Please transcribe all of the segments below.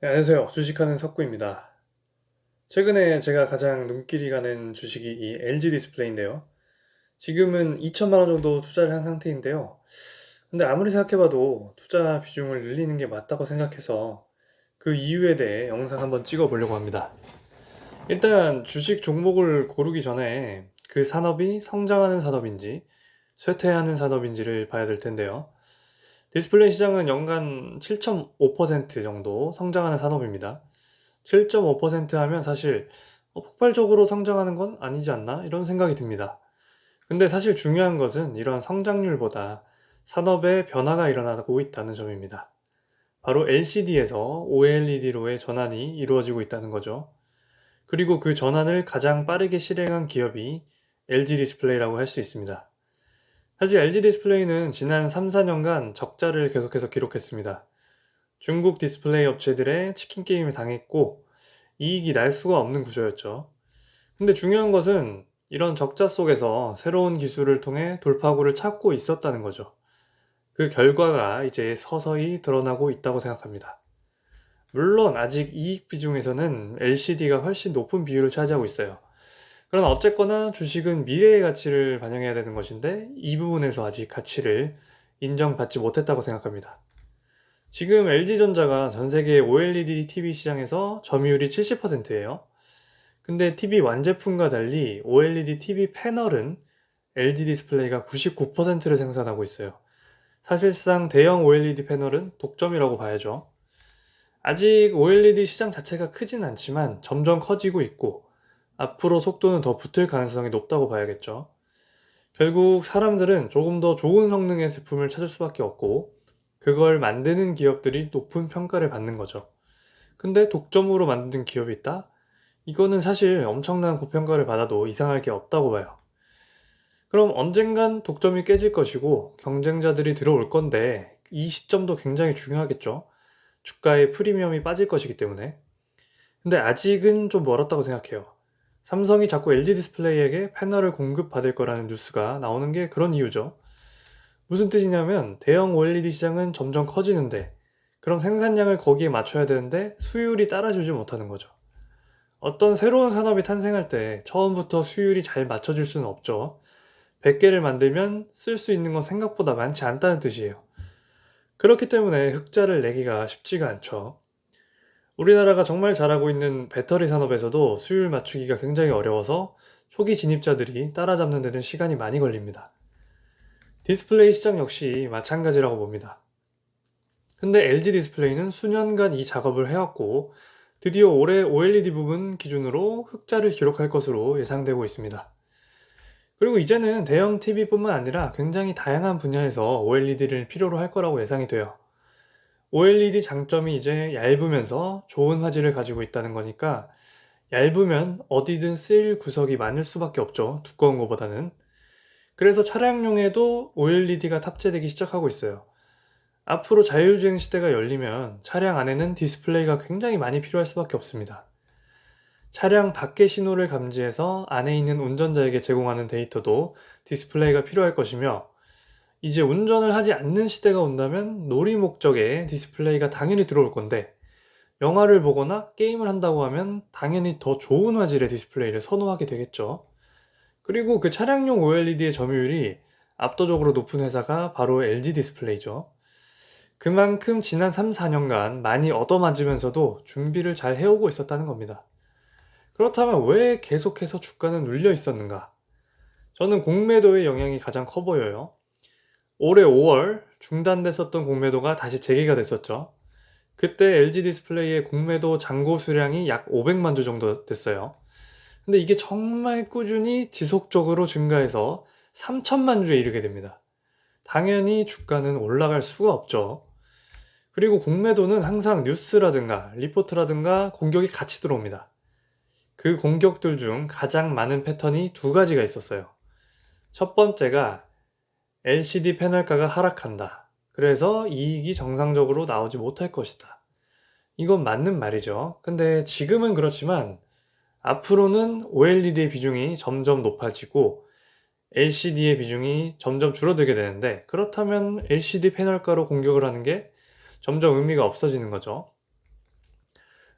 네, 안녕하세요. 주식하는 석구입니다. 최근에 제가 가장 눈길이 가는 주식이 이 LG 디스플레이인데요. 지금은 2천만 원 정도 투자를 한 상태인데요. 근데 아무리 생각해봐도 투자 비중을 늘리는 게 맞다고 생각해서 그 이유에 대해 영상 한번 찍어 보려고 합니다. 일단 주식 종목을 고르기 전에 그 산업이 성장하는 산업인지 쇠퇴하는 산업인지를 봐야 될 텐데요. 디스플레이 시장은 연간 7.5% 정도 성장하는 산업입니다. 7.5% 하면 사실 폭발적으로 성장하는 건 아니지 않나? 이런 생각이 듭니다. 근데 사실 중요한 것은 이런 성장률보다 산업의 변화가 일어나고 있다는 점입니다. 바로 LCD에서 OLED로의 전환이 이루어지고 있다는 거죠. 그리고 그 전환을 가장 빠르게 실행한 기업이 LG 디스플레이라고 할 수 있습니다. 사실 LG 디스플레이는 지난 3, 4년간 적자를 계속해서 기록했습니다. 중국 디스플레이 업체들의 치킨 게임을 당했고 이익이 날 수가 없는 구조였죠. 근데 중요한 것은 이런 적자 속에서 새로운 기술을 통해 돌파구를 찾고 있었다는 거죠. 그 결과가 이제 서서히 드러나고 있다고 생각합니다. 물론 아직 이익 비중에서는 LCD가 훨씬 높은 비율을 차지하고 있어요. 그러나 어쨌거나 주식은 미래의 가치를 반영해야 되는 것인데 이 부분에서 아직 가치를 인정받지 못했다고 생각합니다. 지금 LG전자가 전 세계 OLED TV 시장에서 점유율이 70%예요. 근데 TV 완제품과 달리 OLED TV 패널은 LG 디스플레이가 99%를 생산하고 있어요. 사실상 대형 OLED 패널은 독점이라고 봐야죠. 아직 OLED 시장 자체가 크진 않지만 점점 커지고 있고 앞으로 속도는 더 붙을 가능성이 높다고 봐야겠죠. 결국 사람들은 조금 더 좋은 성능의 제품을 찾을 수밖에 없고 그걸 만드는 기업들이 높은 평가를 받는 거죠. 근데 독점으로 만든 기업이 있다? 이거는 사실 엄청난 고평가를 받아도 이상할 게 없다고 봐요. 그럼 언젠간 독점이 깨질 것이고 경쟁자들이 들어올 건데 이 시점도 굉장히 중요하겠죠. 주가의 프리미엄이 빠질 것이기 때문에. 근데 아직은 좀 멀었다고 생각해요. 삼성이 자꾸 LG 디스플레이에게 패널을 공급받을 거라는 뉴스가 나오는 게 그런 이유죠. 무슨 뜻이냐면 대형 OLED 시장은 점점 커지는데 그럼 생산량을 거기에 맞춰야 되는데 수율이 따라주지 못하는 거죠. 어떤 새로운 산업이 탄생할 때 처음부터 수율이 잘 맞춰질 수는 없죠. 100개를 만들면 쓸 수 있는 건 생각보다 많지 않다는 뜻이에요. 그렇기 때문에 흑자를 내기가 쉽지가 않죠. 우리나라가 정말 잘하고 있는 배터리 산업에서도 수율 맞추기가 굉장히 어려워서 초기 진입자들이 따라잡는 데는 시간이 많이 걸립니다. 디스플레이 시장 역시 마찬가지라고 봅니다. 근데 LG 디스플레이는 수년간 이 작업을 해왔고 드디어 올해 OLED 부분 기준으로 흑자를 기록할 것으로 예상되고 있습니다. 그리고 이제는 대형 TV뿐만 아니라 굉장히 다양한 분야에서 OLED를 필요로 할 거라고 예상이 돼요. OLED 장점이 이제 얇으면서 좋은 화질을 가지고 있다는 거니까 얇으면 어디든 쓸 구석이 많을 수밖에 없죠. 두꺼운 것보다는. 그래서 차량용에도 OLED가 탑재되기 시작하고 있어요. 앞으로 자율주행 시대가 열리면 차량 안에는 디스플레이가 굉장히 많이 필요할 수밖에 없습니다. 차량 밖의 신호를 감지해서 안에 있는 운전자에게 제공하는 데이터도 디스플레이가 필요할 것이며 이제 운전을 하지 않는 시대가 온다면 놀이 목적의 디스플레이가 당연히 들어올 건데 영화를 보거나 게임을 한다고 하면 당연히 더 좋은 화질의 디스플레이를 선호하게 되겠죠. 그리고 그 차량용 OLED의 점유율이 압도적으로 높은 회사가 바로 LG 디스플레이죠. 그만큼 지난 3, 4년간 많이 얻어맞으면서도 준비를 잘 해오고 있었다는 겁니다. 그렇다면 왜 계속해서 주가는 눌려 있었는가? 저는 공매도의 영향이 가장 커 보여요. 올해 5월 중단됐었던 공매도가 다시 재개가 됐었죠. 그때 LG 디스플레이의 공매도 잔고 수량이 약 500만 주 정도 됐어요. 근데 이게 정말 꾸준히 지속적으로 증가해서 3천만 주에 이르게 됩니다. 당연히 주가는 올라갈 수가 없죠. 그리고 공매도는 항상 뉴스라든가 리포트라든가 공격이 같이 들어옵니다. 그 공격들 중 가장 많은 패턴이 두 가지가 있었어요. 첫 번째가 LCD 패널가가 하락한다. 그래서 이익이 정상적으로 나오지 못할 것이다. 이건 맞는 말이죠. 근데 지금은 그렇지만 앞으로는 OLED의 비중이 점점 높아지고 LCD의 비중이 점점 줄어들게 되는데 그렇다면 LCD 패널가로 공격을 하는 게 점점 의미가 없어지는 거죠.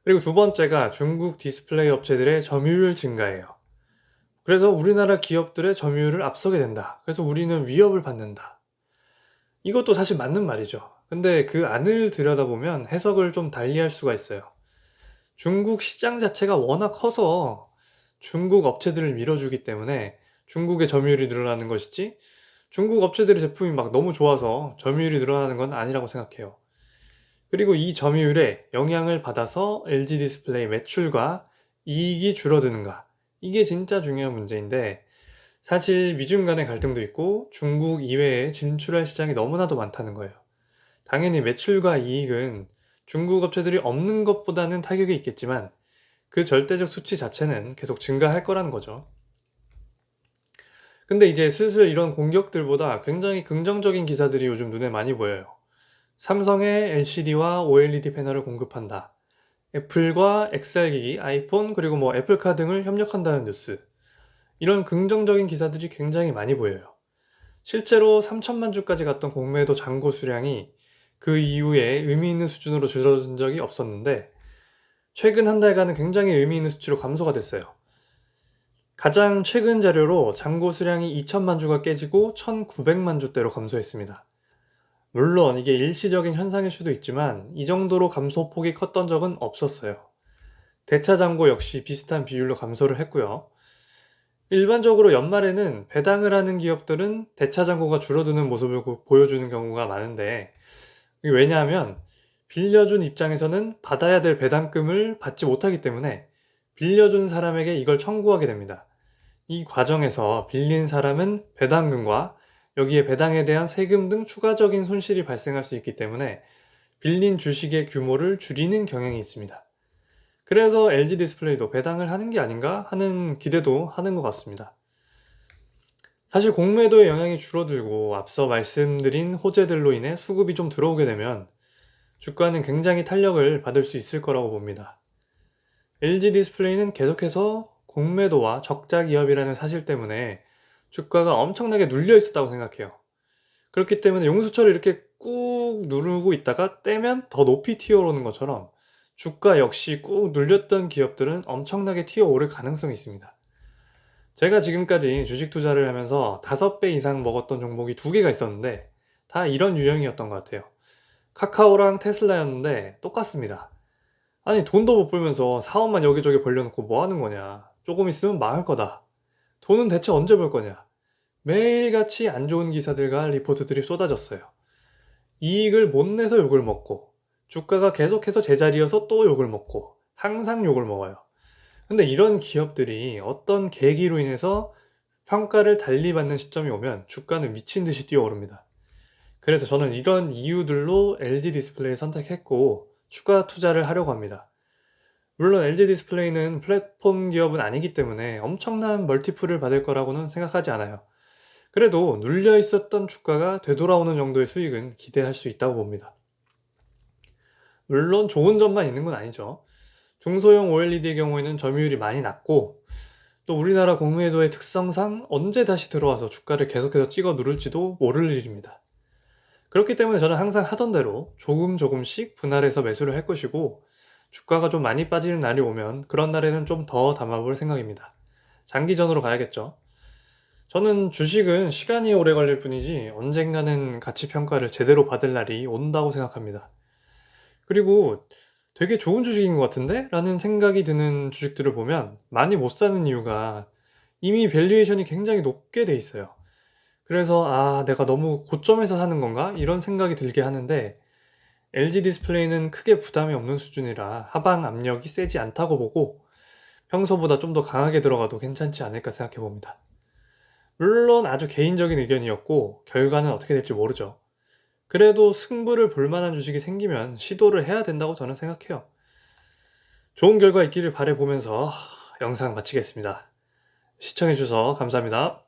그리고 두 번째가 중국 디스플레이 업체들의 점유율 증가예요. 그래서 우리나라 기업들의 점유율을 앞서게 된다. 그래서 우리는 위협을 받는다. 이것도 사실 맞는 말이죠. 근데 그 안을 들여다보면 해석을 좀 달리할 수가 있어요. 중국 시장 자체가 워낙 커서 중국 업체들을 밀어주기 때문에 중국의 점유율이 늘어나는 것이지, 중국 업체들의 제품이 막 너무 좋아서 점유율이 늘어나는 건 아니라고 생각해요. 그리고 이 점유율에 영향을 받아서 LG 디스플레이 매출과 이익이 줄어드는가? 이게 진짜 중요한 문제인데, 사실 미중 간의 갈등도 있고 중국 이외에 진출할 시장이 너무나도 많다는 거예요. 당연히 매출과 이익은 중국 업체들이 없는 것보다는 타격이 있겠지만 그 절대적 수치 자체는 계속 증가할 거라는 거죠. 근데 이제 슬슬 이런 공격들보다 굉장히 긍정적인 기사들이 요즘 눈에 많이 보여요. 삼성의 LCD와 OLED 패널을 공급한다. 애플과 XR 기기, 아이폰, 그리고 뭐 애플카 등을 협력한다는 뉴스. 이런 긍정적인 기사들이 굉장히 많이 보여요. 실제로 3천만 주까지 갔던 공매도 잔고 수량이 그 이후에 의미 있는 수준으로 줄어든 적이 없었는데, 최근 한 달간은 굉장히 의미 있는 수치로 감소가 됐어요. 가장 최근 자료로 잔고 수량이 2천만 주가 깨지고 1,900만 주대로 감소했습니다. 물론 이게 일시적인 현상일 수도 있지만 이 정도로 감소폭이 컸던 적은 없었어요. 대차 잔고 역시 비슷한 비율로 감소를 했고요. 일반적으로 연말에는 배당을 하는 기업들은 대차 잔고가 줄어드는 모습을 보여주는 경우가 많은데, 이게 왜냐하면 빌려준 입장에서는 받아야 될 배당금을 받지 못하기 때문에 빌려준 사람에게 이걸 청구하게 됩니다. 이 과정에서 빌린 사람은 배당금과 여기에 배당에 대한 세금 등 추가적인 손실이 발생할 수 있기 때문에 빌린 주식의 규모를 줄이는 경향이 있습니다. 그래서 LG 디스플레이도 배당을 하는 게 아닌가 하는 기대도 하는 것 같습니다. 사실 공매도의 영향이 줄어들고 앞서 말씀드린 호재들로 인해 수급이 좀 들어오게 되면 주가는 굉장히 탄력을 받을 수 있을 거라고 봅니다. LG 디스플레이는 계속해서 공매도와 적자 기업이라는 사실 때문에 주가가 엄청나게 눌려 있었다고 생각해요. 그렇기 때문에 용수철을 이렇게 꾹 누르고 있다가 떼면 더 높이 튀어오르는 것처럼 주가 역시 꾹 눌렸던 기업들은 엄청나게 튀어오를 가능성이 있습니다. 제가 지금까지 주식 투자를 하면서 5배 이상 먹었던 종목이 2개가 있었는데 다 이런 유형이었던 것 같아요. 카카오랑 테슬라였는데 똑같습니다. 아니 돈도 못 벌면서 사업만 여기저기 벌려놓고 뭐 하는 거냐. 조금 있으면 망할 거다. 돈은 대체 언제 벌 거냐. 매일같이 안 좋은 기사들과 리포트들이 쏟아졌어요. 이익을 못 내서 욕을 먹고 주가가 계속해서 제자리여서 또 욕을 먹고 항상 욕을 먹어요. 근데 이런 기업들이 어떤 계기로 인해서 평가를 달리 받는 시점이 오면 주가는 미친 듯이 뛰어오릅니다. 그래서 저는 이런 이유들로 LG 디스플레이 선택했고 추가 투자를 하려고 합니다. 물론 LG 디스플레이는 플랫폼 기업은 아니기 때문에 엄청난 멀티플을 받을 거라고는 생각하지 않아요. 그래도 눌려 있었던 주가가 되돌아오는 정도의 수익은 기대할 수 있다고 봅니다. 물론 좋은 점만 있는 건 아니죠. 중소형 OLED의 경우에는 점유율이 많이 낮고 또 우리나라 공매도의 특성상 언제 다시 들어와서 주가를 계속해서 찍어 누를지도 모를 일입니다. 그렇기 때문에 저는 항상 하던 대로 조금씩 분할해서 매수를 할 것이고, 주가가 좀 많이 빠지는 날이 오면 그런 날에는 좀 더 담아볼 생각입니다. 장기전으로 가야겠죠. 저는 주식은 시간이 오래 걸릴 뿐이지 언젠가는 가치 평가를 제대로 받을 날이 온다고 생각합니다. 그리고 되게 좋은 주식인 것 같은데? 라는 생각이 드는 주식들을 보면 많이 못 사는 이유가 이미 밸류에이션이 굉장히 높게 돼 있어요. 그래서 내가 너무 고점에서 사는 건가? 이런 생각이 들게 하는데, LG 디스플레이는 크게 부담이 없는 수준이라 하방 압력이 세지 않다고 보고 평소보다 좀 더 강하게 들어가도 괜찮지 않을까 생각해 봅니다. 물론 아주 개인적인 의견이었고 결과는 어떻게 될지 모르죠. 그래도 승부를 볼 만한 주식이 생기면 시도를 해야 된다고 저는 생각해요. 좋은 결과 있기를 바라보면서 영상 마치겠습니다. 시청해주셔서 감사합니다.